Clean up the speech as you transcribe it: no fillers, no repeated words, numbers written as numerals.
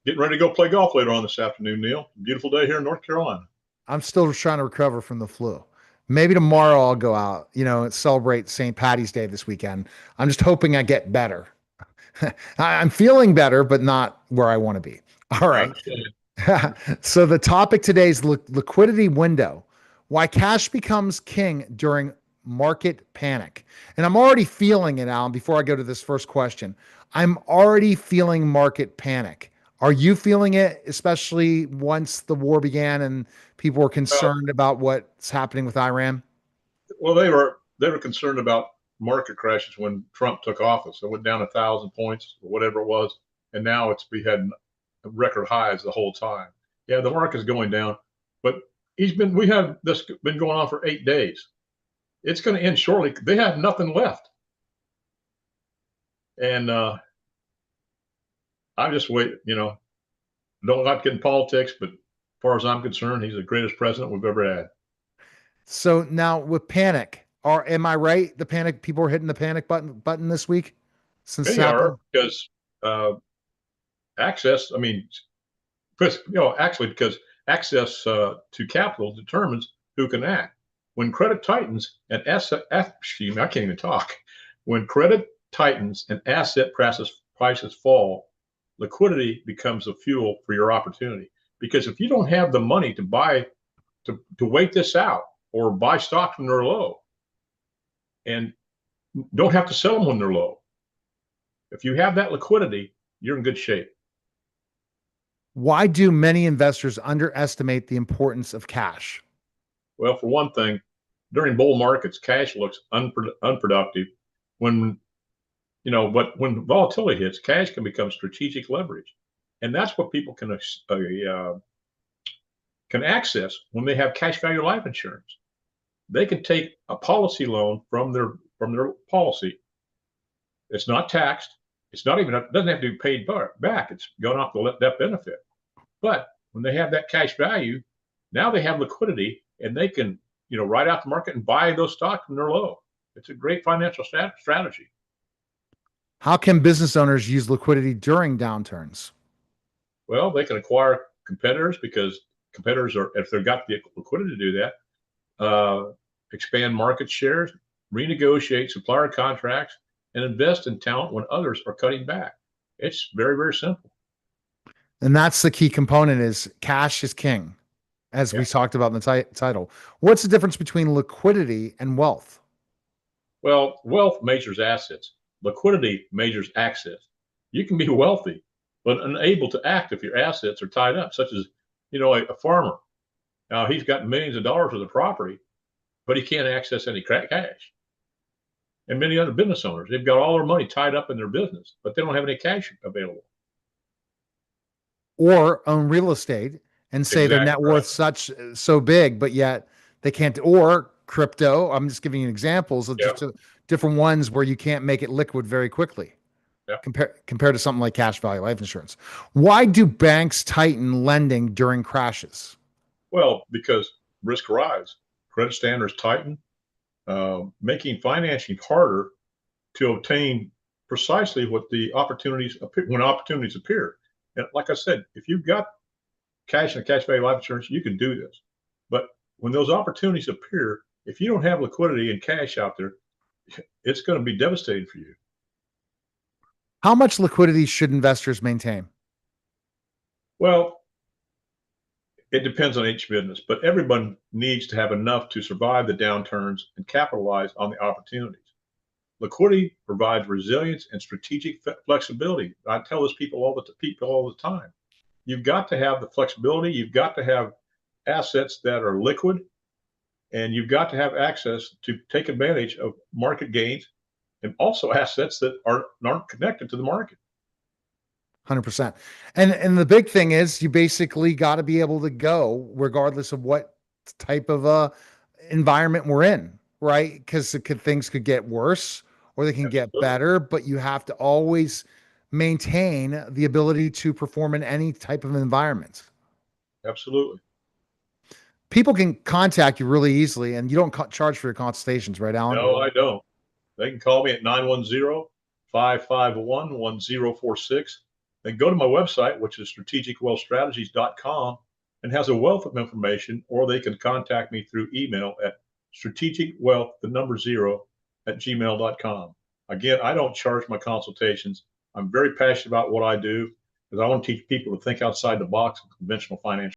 Getting ready to go play golf later on this afternoon, Neil. Beautiful day here in North Carolina. I'm still trying to recover from the flu. Maybe tomorrow I'll go out, and celebrate St. Patty's Day this weekend. I'm just hoping I get better. I'm feeling better, but not where I want to be. All I right. understand. So the topic today is liquidity window, why cash becomes king during market panic. And I'm already feeling it, Alan, before I go to this first question. I'm already feeling market panic. Are you feeling it, especially once the war began and people were Well, concerned about what's happening with Iran? well, they were concerned about market crashes when Trump took office. It went down 1,000 points or whatever it was, and now we had record highs the whole time. Yeah, the market's going down, but we have this been going on for 8 days. It's going to end shortly. They have nothing left, and I'm just wait. Don't like getting politics, but as far as I'm concerned, he's the greatest president we've ever had. So now with panic, am I right? The panic people are hitting the panic button this week since it's They are happened. because uh, access. I mean, actually, because access to capital determines who can act. When credit tightens and excuse me, I can't even talk. When credit tightens and asset prices fall, liquidity becomes a fuel for your opportunity. Because if you don't have the money to buy to wait this out or buy stocks when they're low and don't have to sell them when they're low, if you have that liquidity, you're in good shape. Why do many investors underestimate the importance of cash? Well, for one thing, during bull markets, cash looks unproductive. When but when volatility hits, cash can become strategic leverage, and that's what people can access when they have cash value life insurance. They can take a policy loan from their policy. It's not taxed. It's not even it doesn't have to be paid back. It's going off the death benefit. But when they have that cash value, now they have liquidity and they can, ride out the market and buy those stocks when they're low. It's a great financial strategy. How can business owners use liquidity during downturns? Well, they can acquire competitors because competitors are, if they've got the liquidity to do that, expand market shares, renegotiate supplier contracts, and invest in talent when others are cutting back. It's very, very simple. And that's the key component is cash is king, as Yeah. we talked about in the title. What's the difference between liquidity and wealth? Well, wealth measures assets. Liquidity measures access. You can be wealthy, but unable to act if your assets are tied up, such as, a farmer. Now he's got millions of dollars worth of property, but he can't access any cash. And many other business owners, they've got all their money tied up in their business, but they don't have any cash available. Or own real estate and say their Exactly net right. worth so big, but yet they can't, or crypto. I'm just giving you examples of Yeah. just different ones where you can't make it liquid very quickly. Yeah. Compared to something like cash value life insurance. Why do banks tighten lending during crashes? Well, because risk rise, credit standards tighten, making financing harder to obtain precisely what the opportunities appear when opportunities appear. And like I said, if you've got cash and cash value life insurance, you can do this. But when those opportunities appear, if you don't have liquidity and cash out there, it's going to be devastating for you. How much liquidity should investors maintain? Well, it depends on each business, but everyone needs to have enough to survive the downturns and capitalize on the opportunities. Liquidity provides resilience and strategic flexibility. I tell this people all the time. You've got to have the flexibility. You've got to have assets that are liquid, and you've got to have access to take advantage of market gains, and also assets that aren't connected to the market. 100%. And the big thing is you basically got to be able to go regardless of what type of environment we're in, right? Because things could get worse or they can get Absolutely, better, but you have to always maintain the ability to perform in any type of environment. absolutely. People can contact you really easily, and you don't charge for your consultations, right, Alan? No, I don't. They can call me at 910 551 1046. then go to my website, which is strategicwealthstrategies.com, and has a wealth of information, or they can contact me through email at strategicwealth0 at gmail.com. Again, I don't charge my consultations. I'm very passionate about what I do because I want to teach people to think outside the box of conventional financial